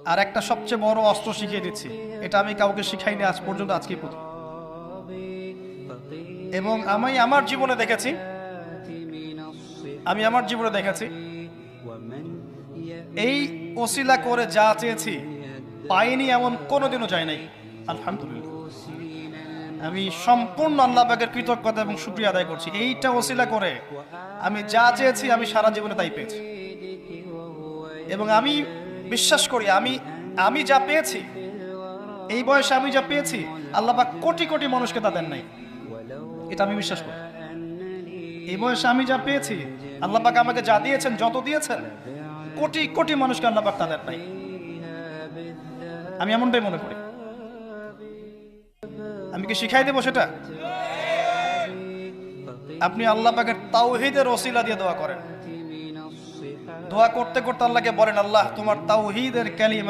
আর একটা সবচেয়ে বড় অস্ত্র শিখিয়ে দিচ্ছি, এটা আমি কাউকে শিখাইনি আজ পর্যন্ত, আজকেই প্রথম। এবং আমি আমার জীবনে দেখেছি, এই ওসিলা করে যা চেয়েছি পাইনি এমন কোনোদিনও যায় নাই। আলহামদুলিল্লাহ, আমি সম্পূর্ণ আল্লাহ পাকের কৃতজ্ঞতা এবং শুকরিয়া আদায় করছি। এইটা ওসিলা করে আমি যা চেয়েছি আমি সারা জীবনে তাই পেয়েছি। এবং আমি বিশ্বাস করি আমি আমি যা পেয়েছি, এই বয়সে আমি যা পেয়েছি, আল্লাহ পাক কোটি কোটি মানুষকে তা দেন নাই। এটা আমি বিশ্বাস করি। এই বয়সে আমি যা পেয়েছি, আল্লাহ পাক আমাকে যা দিয়েছেন, যত দিয়েছেন, কোটি কোটি মানুষকে আল্লাহ পাক তা দেন নাই। আমি এমনটাই মনে করি। আমি কি শিখাই দেবো সেটা? আপনি আল্লাহ পাকের তাওহীদের ওসিলা দিয়ে দোয়া করেন। দোয়া করতে করতে আল্লাহকে বলেন, আল্লাহ তোমার তাওহীদের কালিমা